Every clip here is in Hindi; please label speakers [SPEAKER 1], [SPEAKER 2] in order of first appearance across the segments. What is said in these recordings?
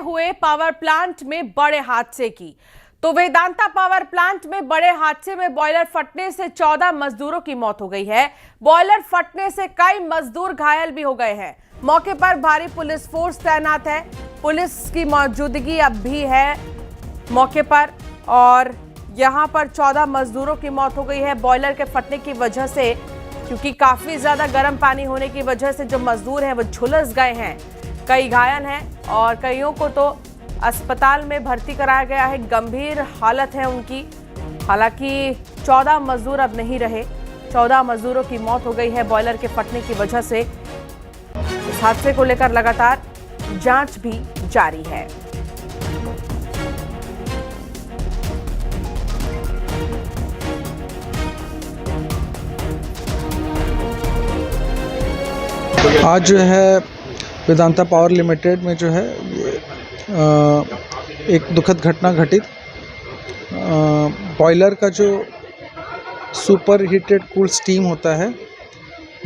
[SPEAKER 1] हुए पावर प्लांट में बड़े हादसे की। तो वेदांता पावर प्लांट में बड़े हादसे में बॉयलर फटने से 14 मजदूरों की मौत हो गई है। बॉयलर फटने से कई मजदूर घायल भी हो गए हैं। मौके पर भारी पुलिस फोर्स तैनात है। पुलिस की मौजूदगी अब भी है मौके पर और यहां पर 14 मजदूरों की मौत हो गई है बॉयलर के फटने की वजह से, क्योंकि काफी ज्यादा गर्म पानी होने की वजह से जो मजदूर हैं वो झुलस गए हैं। कई घायल हैं और कईयों को तो अस्पताल में भर्ती कराया गया है, गंभीर हालत है उनकी। हालांकि 14 मजदूर अब नहीं रहे। 14 मजदूरों की मौत हो गई है बॉयलर के फटने की वजह से। इस हादसे को लेकर लगातार जांच भी जारी है।
[SPEAKER 2] आज जो है वेदांता पावर लिमिटेड में जो है एक दुखद घटना घटित। बॉयलर का जो सुपर हीटेड कूल स्टीम होता है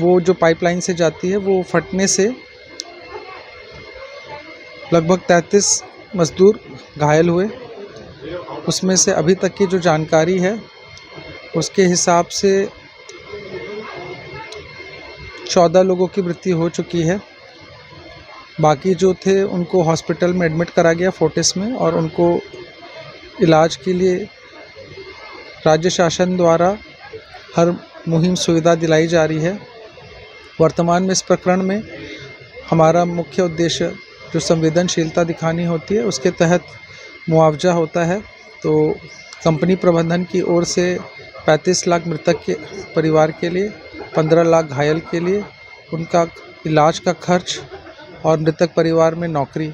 [SPEAKER 2] वो जो पाइपलाइन से जाती है वो फटने से लगभग 33 मजदूर घायल हुए। उसमें से अभी तक की जो जानकारी है उसके हिसाब से 14 लोगों की मृत्यु हो चुकी है। बाकी जो थे उनको हॉस्पिटल में एडमिट करा गया फोर्टिस में और उनको इलाज के लिए राज्य शासन द्वारा हर मुहिम सुविधा दिलाई जा रही है। वर्तमान में इस प्रकरण में हमारा मुख्य उद्देश्य जो संवेदनशीलता दिखानी होती है उसके तहत मुआवजा होता है। तो कंपनी प्रबंधन की ओर से 35 लाख मृतक के परिवार के लिए, 15 लाख घायल के लिए उनका इलाज का खर्च और मृतक परिवार में नौकरी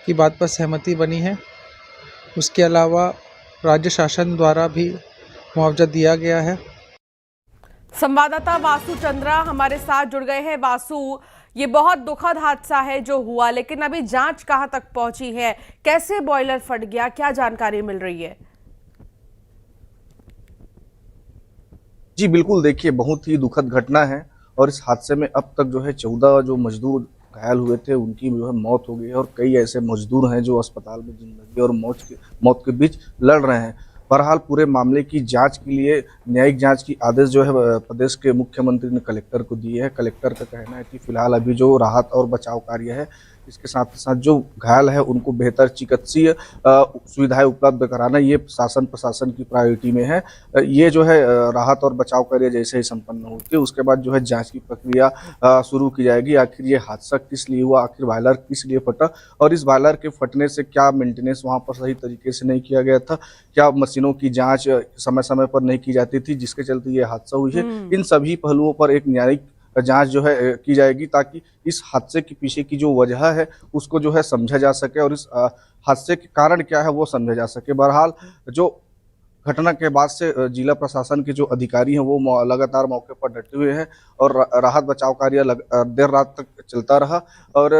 [SPEAKER 2] की बात पर सहमति बनी है। उसके अलावा राज्य शासन द्वारा भी मुआवजा दिया गया है।
[SPEAKER 1] संवाददाता वासु चंद्रा हमारे साथ जुड़ गए हैं। वासु, ये बहुत दुखद हादसा है जो हुआ, लेकिन अभी जांच कहां तक पहुंची है? कैसे बॉयलर फट गया, क्या जानकारी मिल रही है?
[SPEAKER 3] जी बिल्कुल, देखिए बहुत ही दुखद घटना है और इस हादसे में अब तक जो है 14 जो मजदूर घायल हुए थे उनकी जो है मौत हो गई है और कई ऐसे मजदूर हैं जो अस्पताल में जिंदगी और मौत के बीच लड़ रहे हैं। बहरहाल पूरे मामले की जांच के लिए न्यायिक जांच की आदेश जो है प्रदेश के मुख्यमंत्री ने कलेक्टर को दिए है। कलेक्टर का कहना है कि फिलहाल अभी जो राहत और बचाव कार्य है इसके साथ ही साथ जो घायल है उनको बेहतर चिकित्सीय सुविधाएं उपलब्ध कराना ये शासन प्रशासन की प्रायोरिटी में है। ये जो है राहत और बचाव कार्य जैसे ही संपन्न होते हैं उसके बाद जो है जांच की प्रक्रिया शुरू की जाएगी। आखिर ये हादसा किस लिए हुआ, आखिर बॉयलर किस लिए फटा और इस बॉयलर के फटने से क्या मेंटेनेंस वहां पर सही तरीके से नहीं किया गया था, क्या मशीनों की जाँच समय समय पर नहीं की जाती थी जिसके चलते ये हादसा हुई है। इन सभी पहलुओं पर एक न्यायिक जांच जो है की जाएगी ताकि इस हादसे के पीछे की जो वजह है उसको जो है समझा जा सके और इस हादसे के कारण क्या है वो समझा जा सके। बहरहाल जो घटना के बाद से जिला प्रशासन के जो अधिकारी हैं वो लगातार मौके पर डटे हुए हैं और राहत बचाव कार्य देर रात तक चलता रहा और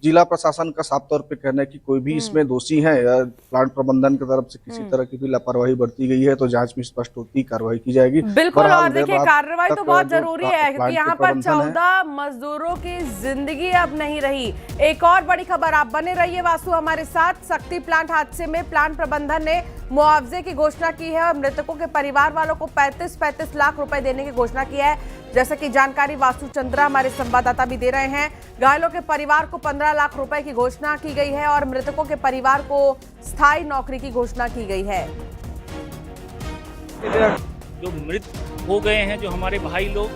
[SPEAKER 3] जिला प्रशासन का साफ तौर पे कहना है कि कोई भी इसमें दोषी है प्लांट प्रबंधन की तरफ से किसी तरह की भी लापरवाही बरती गई है तो जांच में स्पष्ट होती कार्रवाई की जाएगी।
[SPEAKER 1] बिल्कुल, और देखिए कार्रवाई तो बहुत जरूरी है क्योंकि यहाँ पर 14 मजदूरों की जिंदगी अब नहीं रही। एक और बड़ी खबर, आप बने रहिए वासु हमारे साथ। शक्ति प्लांट हादसे में प्लांट प्रबंधन ने मुआवजे की घोषणा की है और मृतकों के परिवार वालों को 35 लाख रुपए देने की घोषणा की है। जैसा कि जानकारी वासु चंद्रा हमारे संवाददाता भी दे रहे हैं। घायलों के परिवार को 15 लाख रुपए की घोषणा की गई है और मृतकों के परिवार को स्थायी नौकरी की घोषणा की गई है।
[SPEAKER 4] जो मृत हो गए हैं जो हमारे भाई लोग,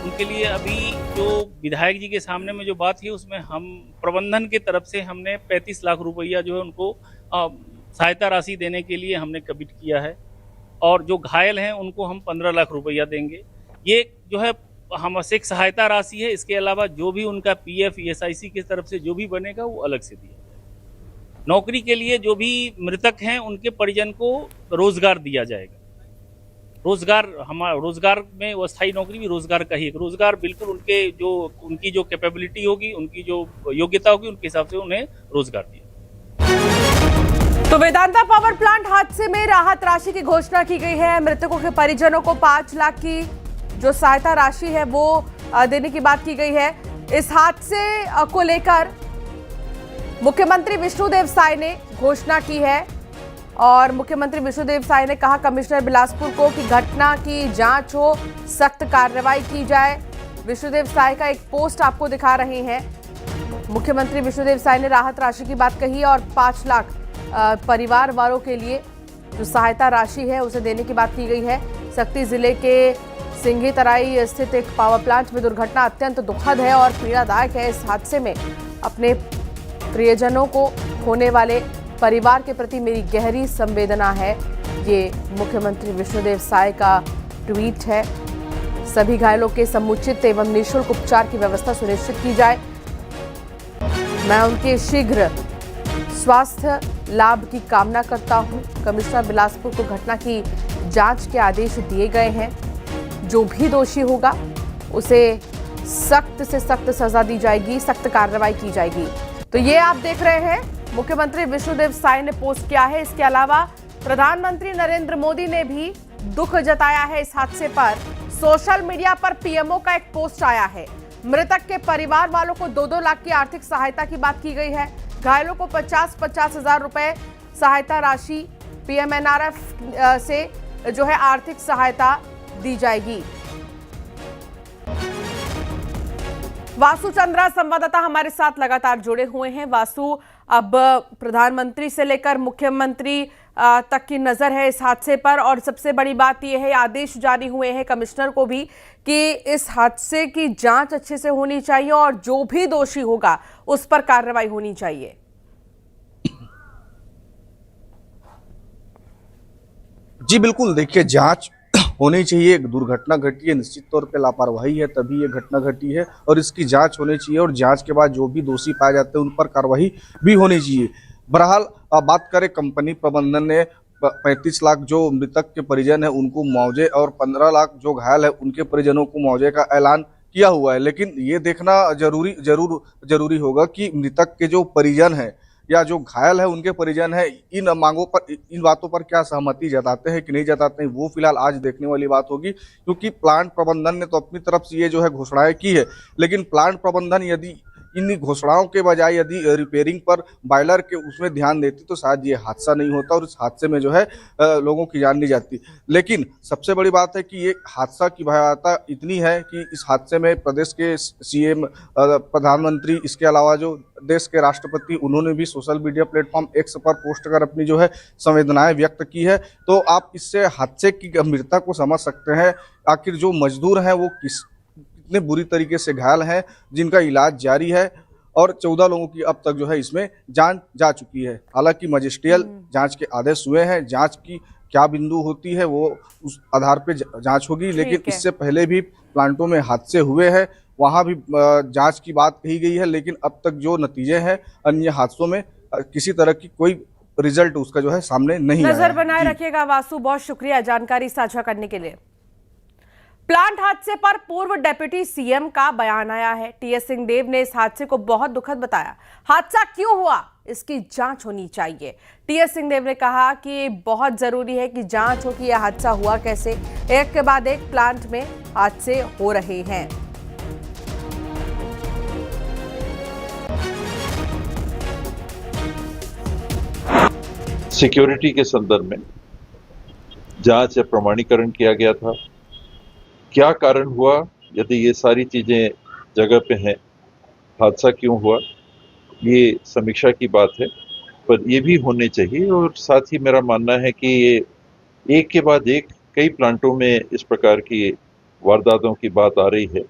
[SPEAKER 4] उनके लिए अभी जो विधायक जी के सामने में जो बात है उसमें हम प्रबंधन की तरफ से हमने 35 लाख रुपया जो है उनको सहायता राशि देने के लिए हमने कमिट किया है और जो घायल हैं उनको हम 15 लाख रुपया देंगे। ये जो है हम एक सहायता राशि है, इसके अलावा जो भी उनका पीएफ ESIC की तरफ से जो भी बनेगा वो अलग से दिया जाएगा। नौकरी के लिए जो भी मृतक हैं उनके परिजन को रोजगार दिया जाएगा। रोजगार में वो स्थायी नौकरी भी रोजगार का ही एक रोजगार, बिल्कुल उनकी जो कैपेबिलिटी होगी, उनकी जो योग्यता होगी उनके हिसाब से उन्हें रोजगार दिया।
[SPEAKER 1] तो वेदांता पावर प्लांट हादसे में राहत राशि की घोषणा की गई है। मृतकों के परिजनों को 5 लाख की जो सहायता राशि है वो देने की बात की गई है। इस हादसे को लेकर मुख्यमंत्री विष्णुदेव साय ने घोषणा की है और मुख्यमंत्री विष्णुदेव साय ने कहा कमिश्नर बिलासपुर को कि घटना की जांच हो, सख्त कार्रवाई की जाए। विष्णुदेव साय का एक पोस्ट आपको दिखा रहे हैं। मुख्यमंत्री विष्णुदेव साय ने राहत राशि की बात कही और 5 लाख परिवार वालों के लिए जो सहायता राशि है उसे देने की बात की गई है। सक्ती जिले के सिंघी तराई स्थित एक पावर प्लांट में दुर्घटना अत्यंत दुखद है और पीड़ादायक है। इस हादसे में अपने प्रियजनों को खोने वाले परिवार के प्रति मेरी गहरी संवेदना है। ये मुख्यमंत्री विष्णुदेव साय का ट्वीट है। सभी घायलों के समुचित एवं निःशुल्क उपचार की व्यवस्था सुनिश्चित की जाए। मैं उनके शीघ्र स्वास्थ्य लाभ की कामना करता हूं। कमिश्नर बिलासपुर को घटना की जांच के आदेश दिए गए हैं। जो भी दोषी होगा उसे सख्त से सख्त सजा दी जाएगी, सख्त कार्रवाई की जाएगी। तो ये आप देख रहे हैं मुख्यमंत्री विष्णुदेव साय ने पोस्ट किया है। इसके अलावा प्रधानमंत्री नरेंद्र मोदी ने भी दुख जताया है इस हादसे पर। सोशल मीडिया पर पीएमओ का एक पोस्ट आया है। मृतक के परिवार वालों को 2-2 लाख की आर्थिक सहायता की बात की गई है। घायलों को 50-50 हजार रुपए सहायता राशि पीएमएनआरएफ से जो है आर्थिक सहायता दी जाएगी। वासु चंद्रा संवाददाता हमारे साथ लगातार जुड़े हुए हैं। वासु, अब प्रधानमंत्री से लेकर मुख्यमंत्री तक की नजर है इस हादसे पर और सबसे बड़ी बात यह है, आदेश जारी हुए हैं कमिश्नर को भी कि इस हादसे की जांच अच्छे से होनी चाहिए और जो भी दोषी होगा उस पर कार्रवाई होनी चाहिए।
[SPEAKER 3] जी बिल्कुल, देखिए जांच होनी चाहिए। एक दुर्घटना घटी है, निश्चित तौर पे लापरवाही है तभी ये घटना घटी है और इसकी जांच होनी चाहिए और जांच के बाद जो भी दोषी पाए जाते हैं उन पर कार्रवाई भी होनी चाहिए। बहरहाल बात करें, कंपनी प्रबंधन ने 35 लाख जो मृतक के परिजन है उनको मुआवजे और 15 लाख जो घायल है उनके परिजनों को मुआवजे का ऐलान किया हुआ है। लेकिन ये देखना जरूरी होगा कि मृतक के जो परिजन है या जो घायल है उनके परिजन है इन मांगों पर, इन बातों पर क्या सहमति जताते हैं कि नहीं जताते हैं, वो फिलहाल आज देखने वाली बात होगी। क्योंकि प्लांट प्रबंधन ने तो अपनी तरफ से ये जो है घोषणाएं की है, लेकिन प्लांट प्रबंधन यदि इन घोषणाओं के बजाय यदि रिपेयरिंग पर बॉयलर के उसमें ध्यान देती तो शायद ये हादसा नहीं होता और इस हादसे में जो है लोगों की जान नहीं जाती। लेकिन सबसे बड़ी बात है कि ये हादसा की भयावहता इतनी है कि इस हादसे में प्रदेश के सीएम, प्रधानमंत्री, इसके अलावा जो देश के राष्ट्रपति, उन्होंने भी सोशल मीडिया प्लेटफॉर्म एक्स पर पोस्ट कर अपनी जो है संवेदनाएं व्यक्त की है। तो आप इससे हादसे की गंभीरता को समझ सकते हैं। आखिर जो मजदूर हैं वो कितने बुरी तरीके से घायल हैं, जिनका इलाज जारी है और 14 लोगों की अब तक जो है इसमें जान जा चुकी है। हालांकि मजिस्ट्रियल जांच के आदेश हुए हैं, जांच की क्या बिंदु होती है वो उस आधार पे जांच होगी। लेकिन इससे पहले भी प्लांटों में हादसे हुए हैं, वहां भी जांच की बात कही गई है, लेकिन अब तक जो नतीजे हैं अन्य हादसों में किसी तरह की कोई रिजल्ट उसका जो है सामने नहीं आया।
[SPEAKER 1] नजर बनाए रखिएगा वासु, बहुत शुक्रिया जानकारी साझा करने के लिए। प्लांट हादसे पर पूर्व डिप्टी सीएम का बयान आया है। टीएस सिंहदेव ने इस हादसे को बहुत दुखद बताया। हादसा क्यों हुआ इसकी जांच होनी चाहिए। टीएस सिंहदेव ने कहा कि बहुत जरूरी है कि जांच हो कि यह हादसा हुआ कैसे। एक के बाद एक प्लांट में हादसे हो रहे हैं।
[SPEAKER 5] सिक्योरिटी के संदर्भ में जांच या प्रमाणीकरण किया गया था। क्या कारण हुआ, यदि ये सारी चीजें जगह पे हैं, हादसा क्यों हुआ, ये समीक्षा की बात है, पर ये भी होने चाहिए। और साथ ही मेरा मानना है कि ये एक के बाद एक कई प्लांटों में इस प्रकार की वारदातों की बात आ रही है,